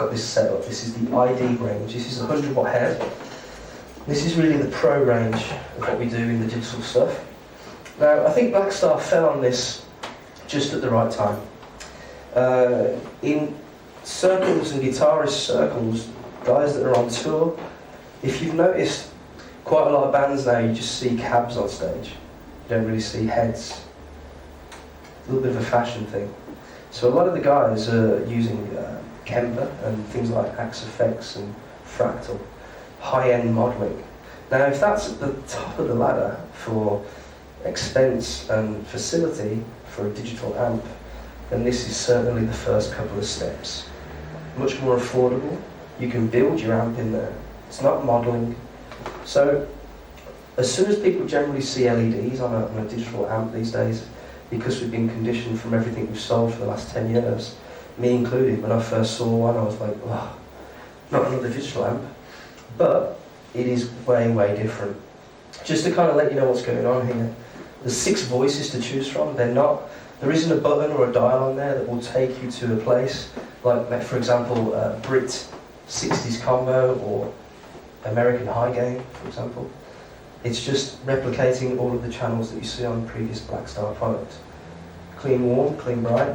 got this set up. This is the ID range. This is a 100 watt head. This is really the pro range of what we do in the digital stuff. Now, I think Blackstar fell on this just at the right time. In circles and guitarist circles, guys that are on tour, if you've noticed, quite a lot of bands now, you just see cabs on stage. You don't really see heads. A little bit of a fashion thing. So a lot of the guys are using Kemper and things like Axe Effects and Fractal, high-end modelling. Now, if that's at the top of the ladder for expense and facility for a digital amp, then this is certainly the first couple of steps. Much more affordable. You can build your amp in there. It's not modelling. So, as soon as people generally see LEDs on a digital amp these days, because we've been conditioned from everything we've sold for the last 10 years, me included, when I first saw one, I was like, oh, not another digital amp. But it is way, way different. Just to kind of let you know what's going on here, there's 6 voices to choose from. There isn't a button or a dial on there that will take you to a place, like for example, Brit 60s combo or American high gain, for example. It's just replicating all of the channels that you see on the previous Blackstar product. Clean warm, clean bright,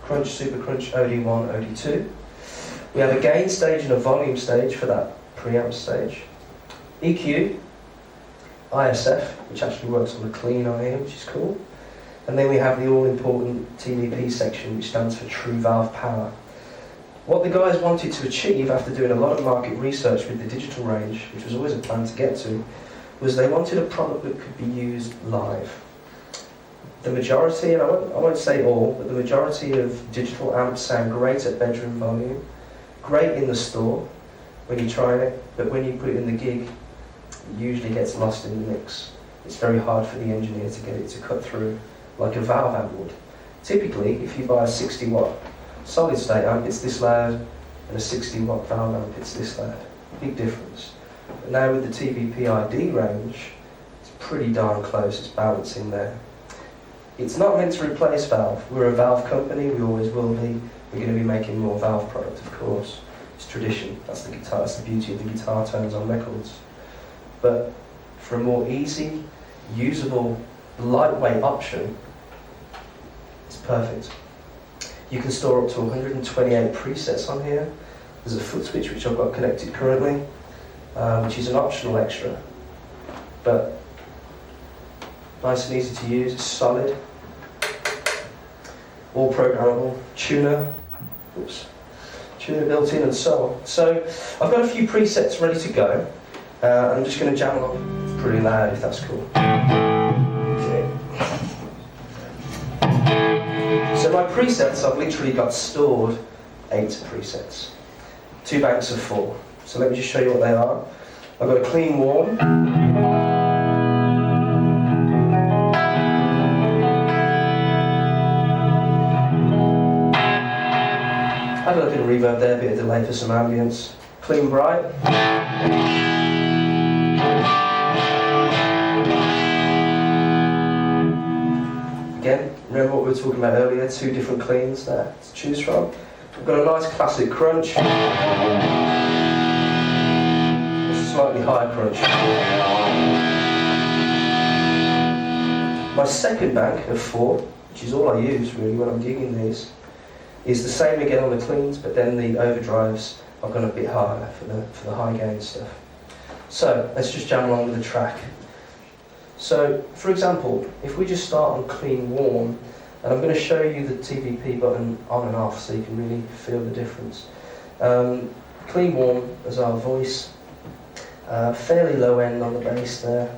crunch, super crunch, OD1, OD2. We have a gain stage and a volume stage for that preamp stage. EQ, ISF, which actually works on the clean on here, which is cool. And then we have the all-important TVP section, which stands for True Valve Power. What the guys wanted to achieve after doing a lot of market research with the digital range, which was always a plan to get to, was they wanted a product that could be used live. The majority, and I won't say all, but the majority of digital amps sound great at bedroom volume, great in the store when you try it, but when you put it in the gig, it usually gets lost in the mix. It's very hard for the engineer to get it to cut through like a valve amp would. Typically, if you buy a 60 watt solid state amp, it's this loud, and a 60 watt valve amp, it's this loud. Big difference. But now with the TVP ID range, it's pretty darn close, it's balancing there. It's not meant to replace valve. We're a valve company, we always will be. We're going to be making more valve product, of course. It's tradition, that's the guitar, that's the beauty of the guitar tones on records. But for a more easy, usable, lightweight option, it's perfect. You can store up to 128 presets on here. There's a foot switch which I've got connected currently, which is an optional extra, but nice and easy to use. It's solid, all programmable, tuner built in and so on. So I've got a few presets ready to go. I'm just going to jam along pretty loud if that's cool. Okay. So my presets, I've literally got stored 8 presets. 2 banks of 4. So let me just show you what they are. I've got a clean warm. Add a little bit of reverb there, a bit of delay for some ambience. Clean bright. Again, remember what we were talking about earlier, 2 different cleans there to choose from. We've got a nice classic crunch. A slightly higher crunch. My second bank of 4, which is all I use really when I'm gigging these, is the same again on the cleans, but then the overdrives I've gone a bit harder for the high gain stuff. So let's just jam along with the track. So, for example, if we just start on clean warm, and I'm going to show you the TVP button on and off so you can really feel the difference. Clean warm as our voice, fairly low end on the bass there.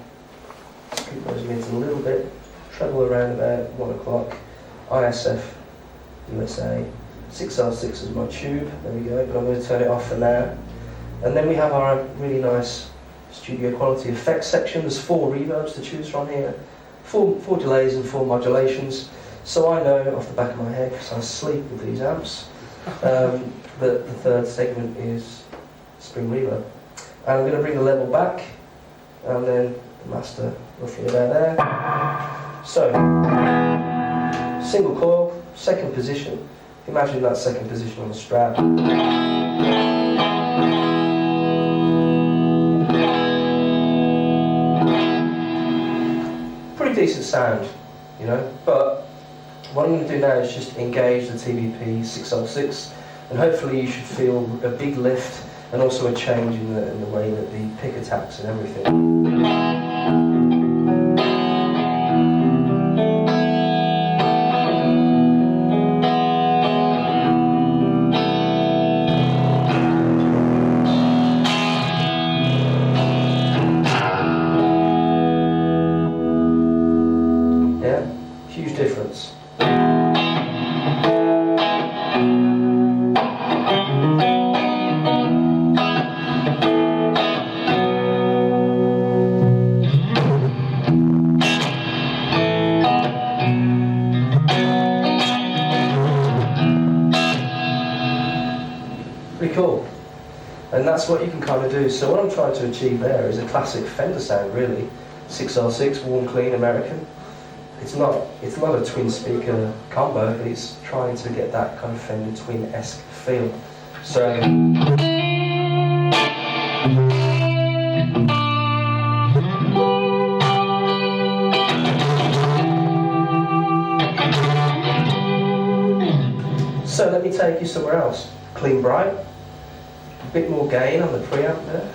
Scoop those mids a little bit, treble around about 1 o'clock. ISF USA, 6L6 is my tube, there we go, but I'm going to turn it off for now. And then we have our really nice studio quality effects section. There's 4 reverbs to choose from here, 4 delays and 4 modulations. So I know off the back of my head, because I sleep with these amps, that the 3rd segment is spring reverb. And I'm going to bring the level back, and then the master roughly about there. So, single coil, 2nd position. Imagine that 2nd position on the Strat. decent sound, you know, but what I'm going to do now is just engage the TVP 606, and hopefully you should feel a big lift and also a change in the way that the pick attacks and everything. Huge difference. Pretty cool. And that's what you can kind of do. So what I'm trying to achieve there is a classic Fender sound, really. 6R6, warm, clean, American. It's not a twin speaker combo, but it's trying to get that kind of Fender twin-esque feel. So let me take you somewhere else. Clean bright, a bit more gain on the preamp there.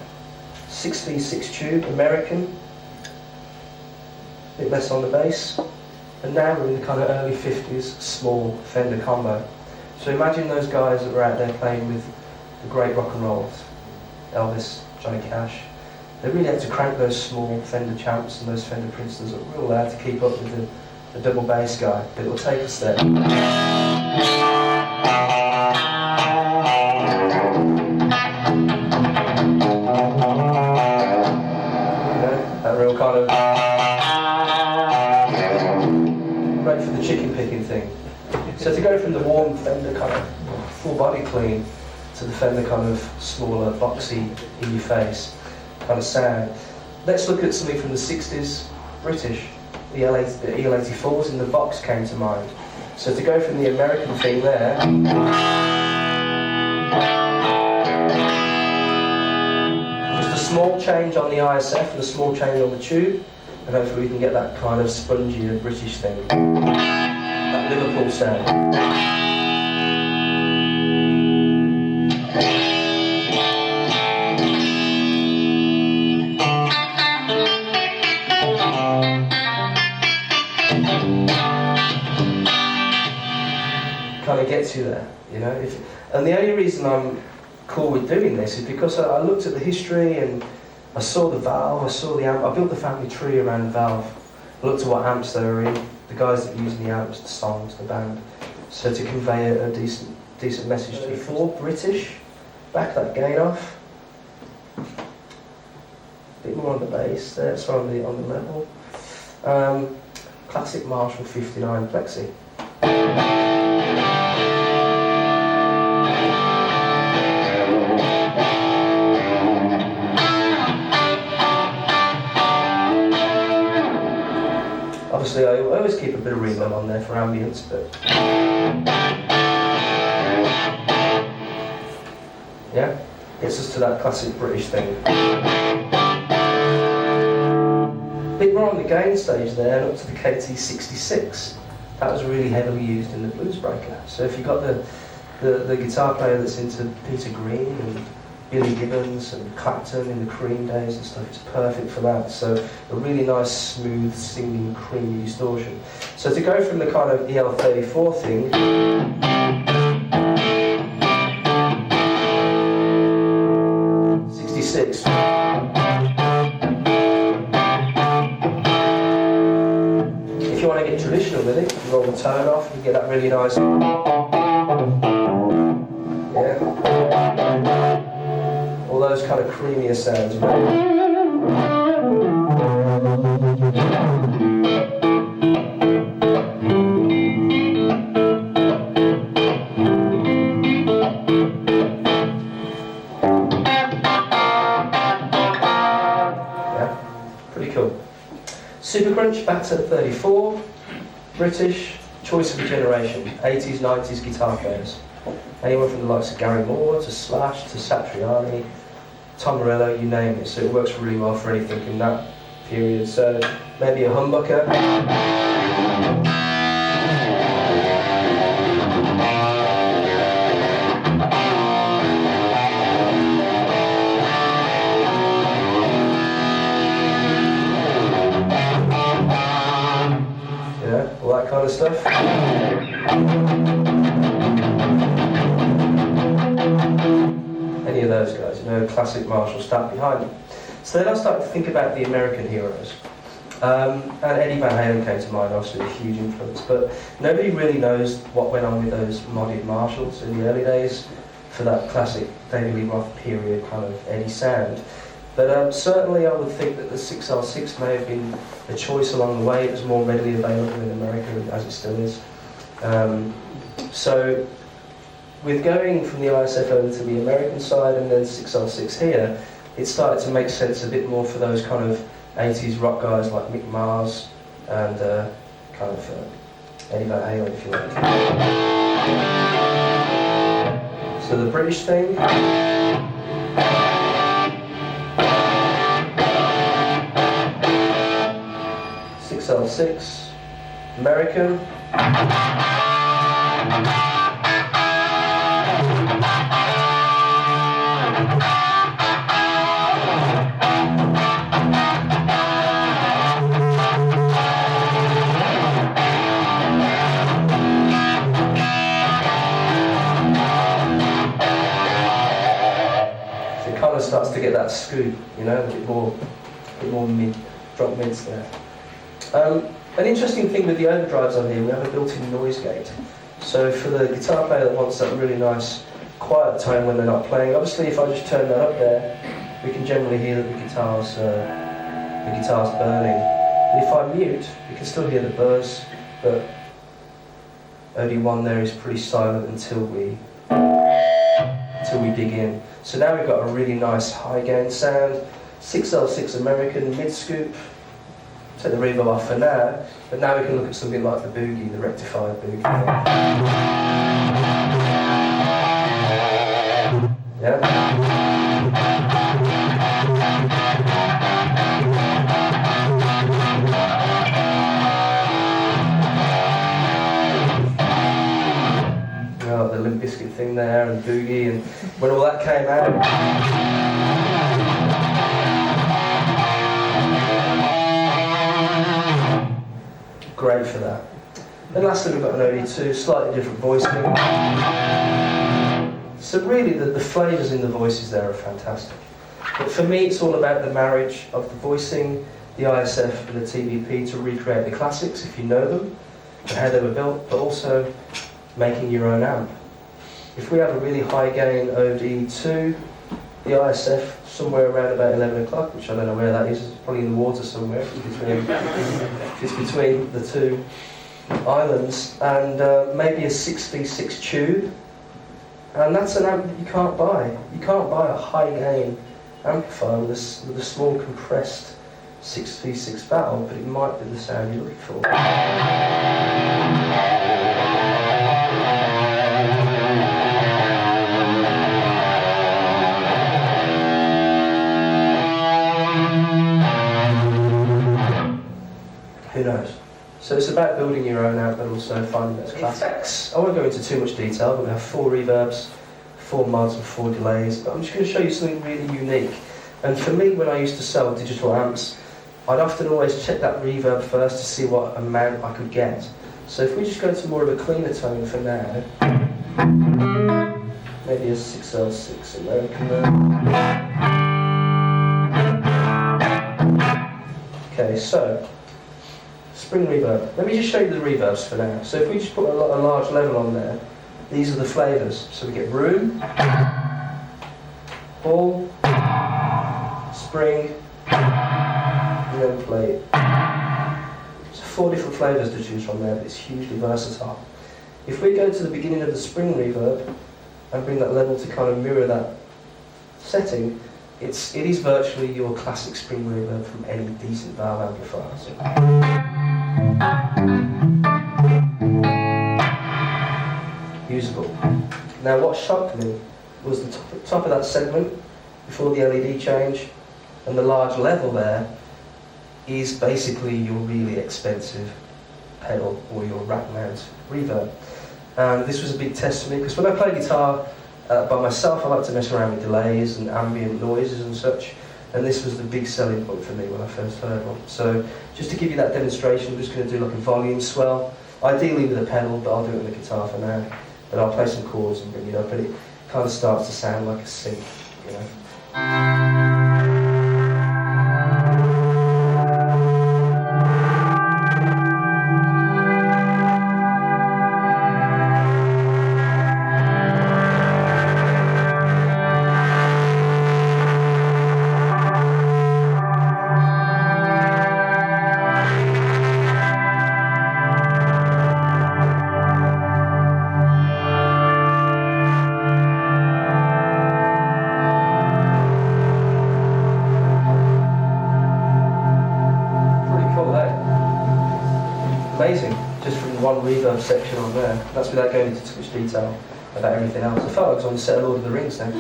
6V6 tube, American. A bit less on the bass, and now we're in the kind of early 50s small Fender combo. So imagine those guys that were out there playing with the great rock and rolls, Elvis, Johnny Cash. They really had to crank those small Fender champs and those Fender Princetons that were real loud to keep up with the double bass guy, but it will take us there. You know, that real kind of for the chicken picking thing. So to go from the warm Fender kind of full body clean to the Fender kind of smaller, boxy, in your face kind of sound, let's look at something from the 60s, British. The EL84s in the box came to mind. So to go from the American thing there, just a small change on the ISF and a small change on the tube, and hopefully we can get that kind of spongier British thing. That Liverpool sound. Kind of gets you there, you know. And the only reason I'm cool with doing this is because I looked at the history and I saw the valve, I saw the amp, I built the family tree around the valve. I looked at what amps they were in, the guys that used the amps, the songs, the band. So to convey a decent message to you. For British, back that gain off. A bit more on the bass there, so on the level. Classic Marshall 59 Plexi. Obviously, I always keep a bit of reverb on there for ambience, but yeah, gets us to that classic British thing. A bit more on the gain stage there, and up to the KT66. That was really heavily used in the blues breaker. So if you've got the guitar player that's into Peter Green and Billy Gibbons and Clapton in the Cream days and stuff, it's perfect for that. So a really nice, smooth, singing, creamy distortion. So to go from the kind of EL34 thing, '66. If you want to get traditional with it, you roll the tone off, you get that really nice. All those kind of creamier sounds. Yeah, pretty cool. Super Crunch, back to 34, British, choice of a generation, 80s, 90s guitar players. Anyone from the likes of Gary Moore to Slash to Satriani, Tom Morello, you name it. So it works really well for anything in that period. So maybe a humbucker. All that kind of stuff. Any of those guys, you know, classic Marshall stacked behind them. So then I started to think about the American heroes. And Eddie Van Halen came to mind, obviously a huge influence, but nobody really knows what went on with those modded Marshalls in the early days for that classic David Lee Roth period kind of Eddie sound. But certainly I would think that the 6R6 may have been a choice along the way. It was more readily available in America, as it still is. So with going from the ISF over to the American side and then 6R6 here, it started to make sense a bit more for those kind of 80s rock guys like Mick Mars and kind of Eddie Van Halen, if you like. So the British thing. 6L6, American. So it kind of starts to get that scoop, you know, a bit more mid, drop mids there. An interesting thing with the overdrives on here, we have a built-in noise gate. So for the guitar player that wants that really nice quiet tone when they're not playing, obviously if I just turn that up there, we can generally hear that the guitar's burning. And if I mute, we can still hear the buzz, but OD1 there is pretty silent until we dig in. So now we've got a really nice high gain sound, 6L6 American mid scoop. Take the reverb off for now, but now we can look at something like the boogie, the rectified boogie. Yeah? Oh, the Limp Bizkit thing there, and boogie, and when all that came out. Great for that. Then lastly we've got an OD2, slightly different voicing. So really the flavours in the voices there are fantastic. But for me it's all about the marriage of the voicing, the ISF and the TVP to recreate the classics if you know them and how they were built, but also making your own amp. If we have a really high gain OD2, the ISF somewhere around about 11 o'clock, which I don't know where that is, it's probably in the water somewhere, if it's between the two islands, and maybe a 6V6 tube, and that's an amp that you can't buy. You can't buy a high gain amplifier with a small compressed 6V6 valve, but it might be the sound you're looking for. Who knows? So it's about building your own amp, but also finding those classics. I won't go into too much detail, but we have 4 reverbs, 4 mods and 4 delays, but I'm just going to show you something really unique. And for me, when I used to sell digital amps, I'd often always check that reverb first to see what amount I could get. So if we just go to more of a cleaner tone for now, maybe a 6L6 American there. Okay, so spring reverb. Let me just show you the reverbs for now. So if we just put a large level on there, these are the flavours. So we get room, hall, spring, and then plate. So 4 different flavours to choose from there, but it's hugely versatile. If we go to the beginning of the spring reverb and bring that level to kind of mirror that setting, it is virtually your classic spring reverb from any decent valve amplifier. Usable. Now what shocked me was the top of that segment before the LED change and the large level there. is basically your really expensive pedal or your rack mount reverb. And this was a big test for me, because when I play guitar by myself, I like to mess around with delays and ambient noises and such, and this was the big selling point for me when I first heard one. So just to give you that demonstration, I'm just going to do like a volume swell, ideally with a pedal, but I'll do it with the guitar for now. But I'll play some chords and bring it up, and it kind of starts to sound like a synth, you know. Amazing, just from one reverb section on there. That's without going into too much detail about everything else. I felt like I was on the set of Lord of the Rings then.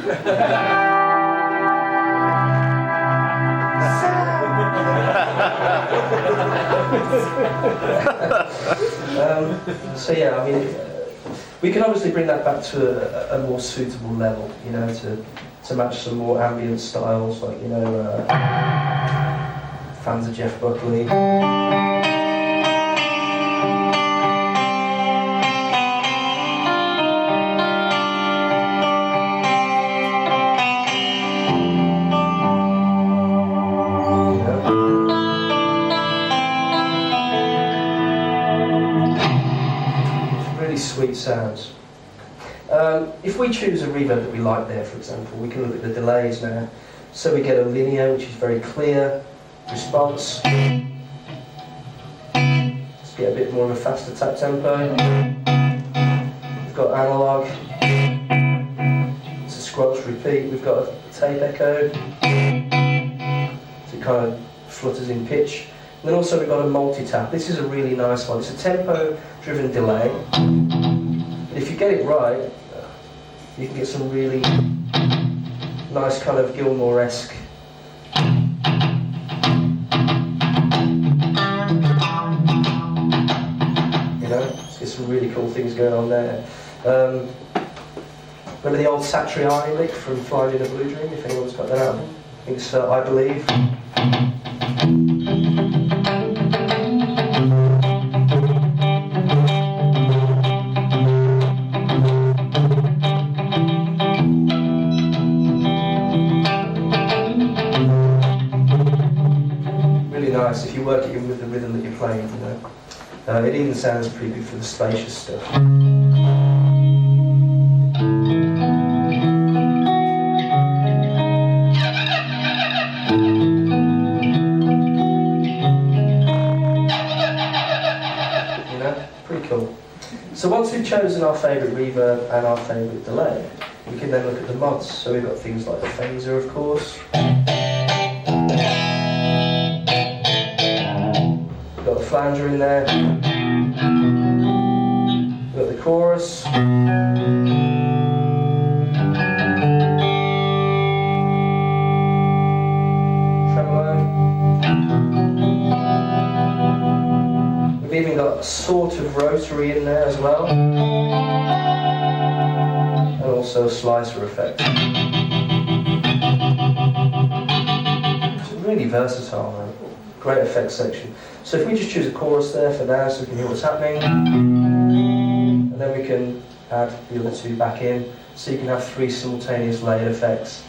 So yeah, I mean, we can obviously bring that back to a more suitable level, you know, to match some more ambient styles, like, you know, fans of Jeff Buckley. Sweet sounds. If we choose a reverb that we like there, for example, we can look at the delays now. So we get a linear, which is very clear response. Let's get a bit more of a faster tap tempo. We've got analog. It's a squelch repeat. We've got a tape echo. So it kind of flutters in pitch. And then also we've got a multi-tap. This is a really nice one. It's a tempo-driven delay. But if you get it right, you can get some really nice kind of Gilmour-esque let's get some really cool things going on there. Remember the old Satriani lick from Flying in a Blue Dream, if anyone's got that album? I think it's I Believe. Nice if you work it in with the rhythm that you're playing, you know. It even sounds pretty good for the spacious stuff. You know, pretty cool. So once we've chosen our favourite reverb and our favourite delay, we can then look at the mods. So we've got things like the phaser, of course. Got the flanger in there. We've got the chorus. Tremolo. We've even got a sort of rotary in there as well. And also a slicer effect. It's really versatile, man. Great effects section. So if we just choose a chorus there for now so we can hear what's happening, and then we can add the other two back in, so you can have 3 simultaneous layered effects.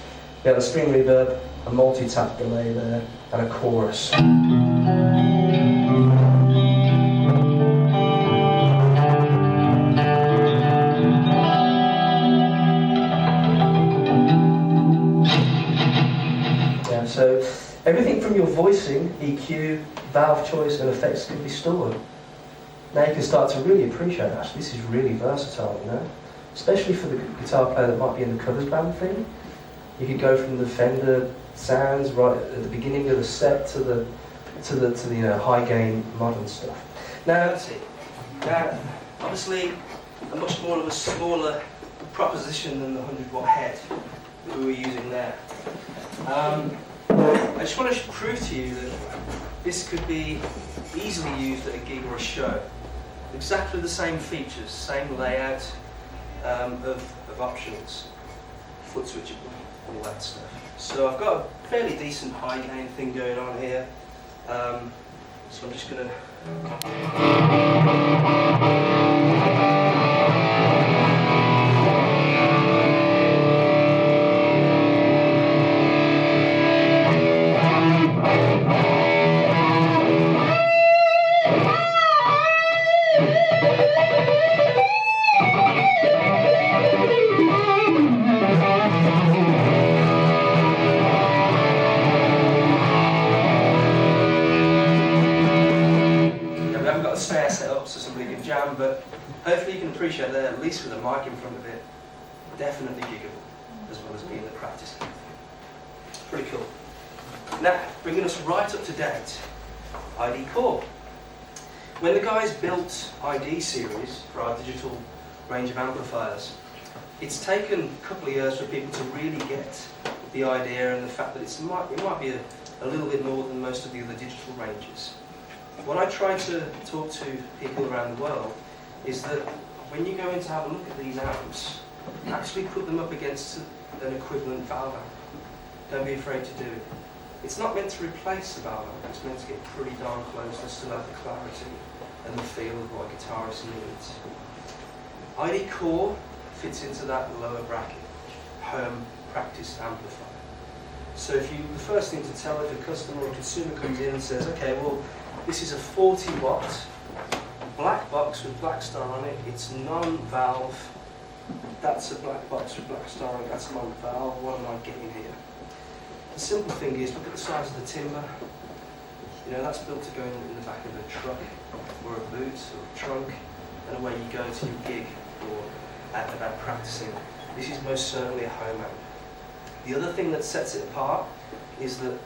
You have a string reverb, a multi-tap delay there, and a chorus. Yeah, so everything from your voicing, EQ, valve choice and effects can be stored. Now you can start to really appreciate, actually, this is really versatile, you know? Especially for the guitar player that might be in the covers band thing. You could go from the Fender sounds right at the beginning of the set to the you know, high gain modern stuff. Now that's it. Now, obviously, a much more of a smaller proposition than the 100-watt head that we were using there. I just want to prove to you that this could be easily used at a gig or a show. Exactly the same features, same layout of options, foot switchable, all that stuff. So I've got a fairly decent high gain thing going on here. So I'm just going to... snare set up so somebody can jam, but hopefully you can appreciate that at least with a mic in front of it, definitely giggable, as well as being the practice. Pretty cool. Now, bringing us right up to date, ID Core. When the guys built ID series for our digital range of amplifiers, it's taken a couple of years for people to really get the idea and the fact that it might be a little bit more than most of the other digital ranges. What I try to talk to people around the world is that when you go in to have a look at these amps, actually put them up against an equivalent valve amp. Don't be afraid to do it. It's not meant to replace the valve amp, it's meant to get pretty darn close and still have the clarity and the feel of what a guitarist needs. ID Core fits into that lower bracket, home practice amplifier. So the first thing to tell if a customer or consumer comes in and says, okay, well, this is a 40 watt black box with Blackstar on it, it's non-valve, that's a black box with Blackstar on it, that's non-valve, what am I getting here? The simple thing is, look at the size of the timber. You know, that's built to go in the back of a truck, or a boot, or a trunk, and away you go to your gig, or about practicing. This is most certainly a home amp. The other thing that sets it apart is that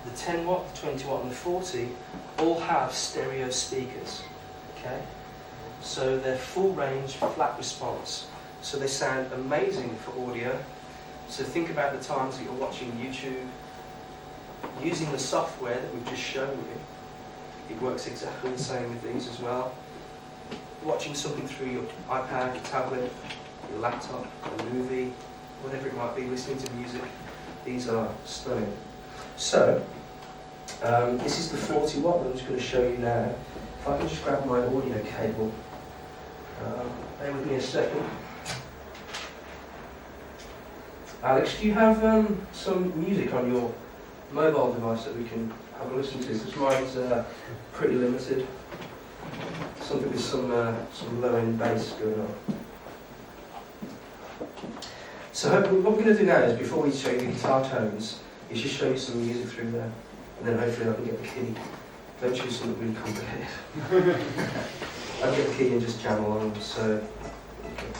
the 10 watt, the 20 watt and the 40 all have stereo speakers, okay? So they're full range, flat response. So they sound amazing for audio. So think about the times that you're watching YouTube, using the software that we've just shown you. It works exactly the same with these as well. Watching something through your iPad, your tablet, your laptop, a movie, whatever it might be, listening to music, these are stunning. So, this is the 40 watt that I'm just going to show you now. If I can just grab my audio cable, bear with me a second. Alex, do you have some music on your mobile device that we can have a listen to? Because mine's pretty limited. Something with some low-end bass going on. So what we're going to do now is, before we show you the guitar tones, is just show you some music through there, and then hopefully I can get the key. Don't choose something really complicated. I'll get the key and just jam along, so... Okay.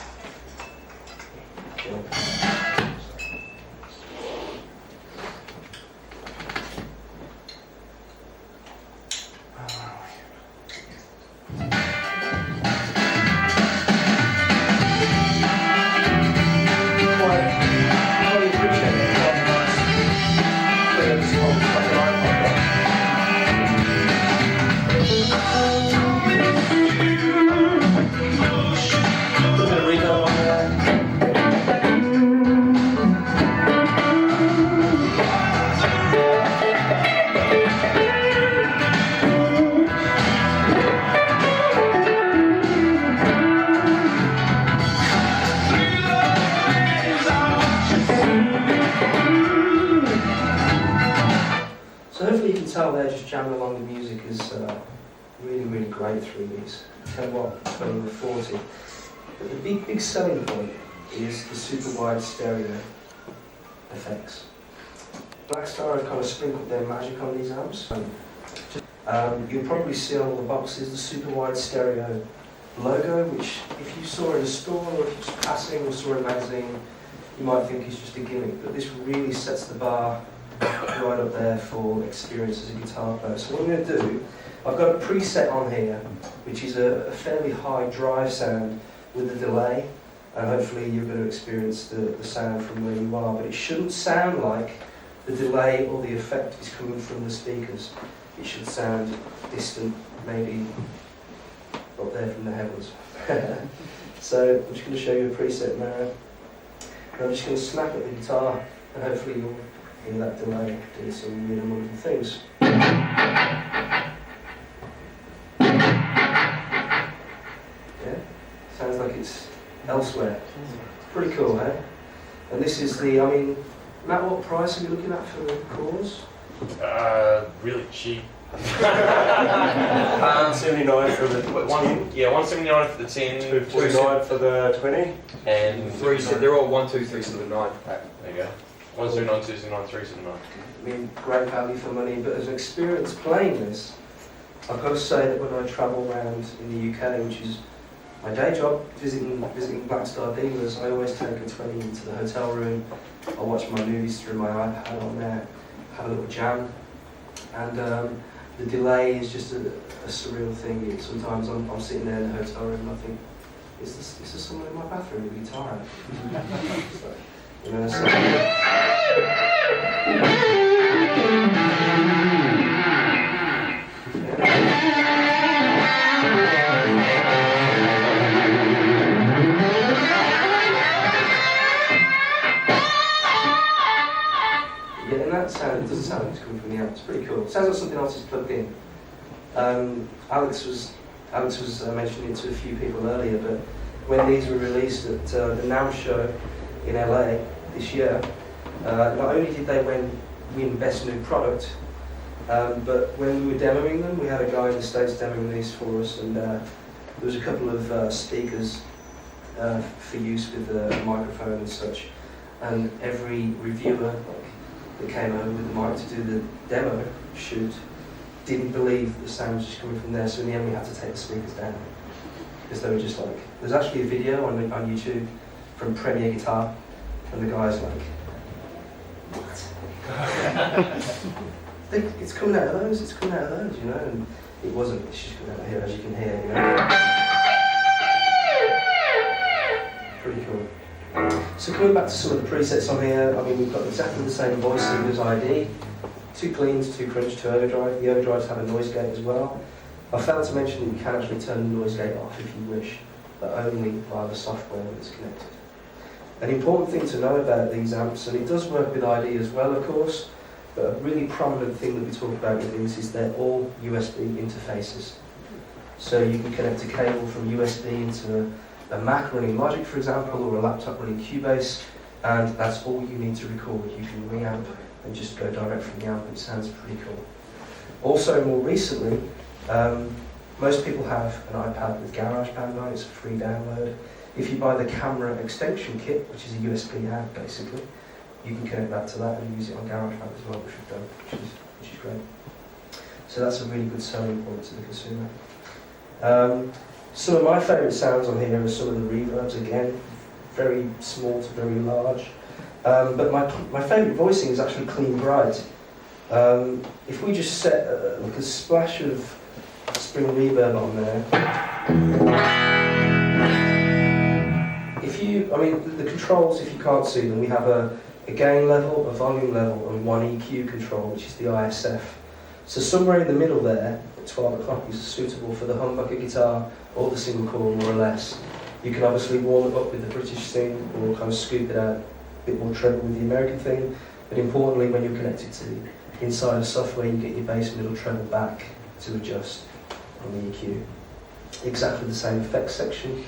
There, just jamming along the music is really, really great through these 10 watt, 20 and 40. But the big selling point is the super wide stereo effects. Blackstar have kind of sprinkled their magic on these amps. You'll probably see on all the boxes the super wide stereo logo, which if you saw in a store or if you're just passing or saw in a magazine, you might think is just a gimmick, but this really sets the bar right up there for experience as a guitar player. So what I'm going to do, I've got a preset on here, which is a fairly high drive sound with a delay, and hopefully you're going to experience the sound from where you are, but it shouldn't sound like the delay or the effect is coming from the speakers. it should sound distant, maybe up there from the heavens. So I'm just going to show you a preset now. And I'm just going to snap at the guitar, and hopefully you'll hear that delay doing some really wonderful things. Yeah, sounds like it's elsewhere. It's pretty cool, eh? And this is the, I mean, Matt, what price are you looking at for the cores? Really cheap. 179 for the 10. Yeah, 179 for the 10, 249 for the 20. and Three, so they're all 1, 2, 3, 7, 9 pack. there you go. 179, 279, 379. I mean, great value for money, but as an experience playing this, I've got to say that when I travel around in the UK, which is my day job, visiting Blackstar dealers, I always take a 20 into the hotel room. I watch my movies through my iPad on there, have a little jam, and the delay is just a surreal thing. Sometimes I'm sitting there in the hotel room and I think, is there someone in my bathroom with a guitar? So, you know, so yeah, and that sound, it doesn't sound like it's coming from the amp. It's pretty cool. It sounds like something else is plugged in. Alex was mentioning it to a few people earlier, but when these were released at the NAMM show in LA this year, not only did they win Best New Product, but when we were demoing them, we had a guy in the States demoing these for us, and there was a couple of speakers for use with the microphone and such, and every reviewer that came over with the mic to do the demo shoot didn't believe the sound was just coming from there, so in the end we had to take the speakers down because they were just like, there's actually a video on YouTube from Premier Guitar and the guy's like, what? It's coming out of those, you know, and it wasn't, it's just coming out of here, as you can hear, you know. Pretty cool. So coming back to some of the presets on here, I mean, we've got exactly the same voicing as ID. 2 cleans, 2 crunch, 2 overdrive. The overdrives have a noise gate as well. I failed to mention that you can actually turn the noise gate off if you wish, but only via the software when it's connected. An important thing to know about these amps, and it does work with ID as well, of course, but a really prominent thing that we talk about with these is they're all USB interfaces. So you can connect a cable from USB into a Mac running Logic, for example, or a laptop running Cubase, and that's all you need to record. You can reamp and just go direct from the amp. It sounds pretty cool. Also, more recently, most people have an iPad with GarageBand on it. It's a free download. If you buy the camera extension kit, which is a USB amp basically, you can connect that to that and use it on GarageBand as well, which we've done, which is great. So that's a really good selling point to the consumer. Some of my favourite sounds on here are some of the reverbs, again, very small to very large. But my favourite voicing is actually Clean Bright. If we just set like a splash of spring reverb on there, the controls, if you can't see them, we have a gain level, a volume level, and one EQ control, which is the ISF. So somewhere in the middle there, at 12 o'clock, is suitable for the humbucker guitar or the single coil, more or less. You can obviously warm it up with the British thing, or kind of scoop it out a bit more treble with the American thing. But importantly, when you're connected to the inside of software, you get your bass, middle, treble back to adjust on the EQ. Exactly the same effects section,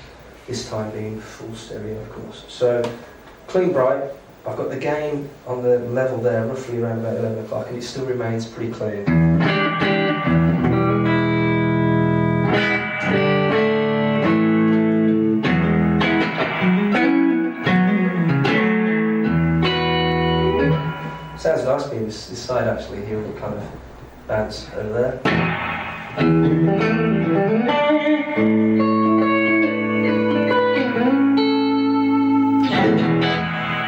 this time being full stereo, of course. So, Clean Bright, I've got the gain on the level there, roughly around about 11 o'clock, and it still remains pretty clean. Sounds nice being this side actually, hearing it kind of bounce over there.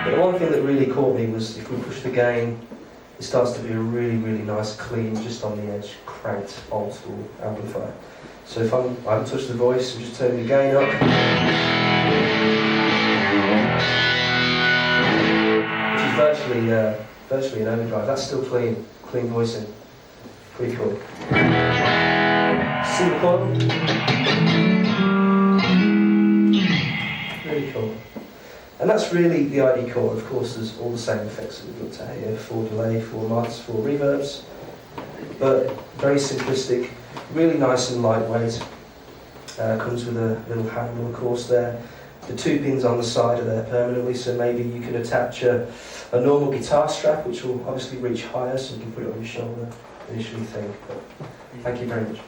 But one thing that really caught me was if we push the gain, it starts to be a really, really nice, clean, just on the edge, cranked, old school amplifier. So if I haven't touched the voice, I'm just turning the gain up. Which is virtually an overdrive. That's still clean voicing. Pretty cool. Single coil. Really cool. And that's really the ID core. Of course, there's all the same effects that we've looked at here: 4 delay, 4 mods, 4 reverbs. But very simplistic, really nice and lightweight. Comes with a little handle, of course, there. The 2 pins on the side are there permanently, so maybe you can attach a normal guitar strap, which will obviously reach higher, so you can put it on your shoulder, initially think. But thank you very much.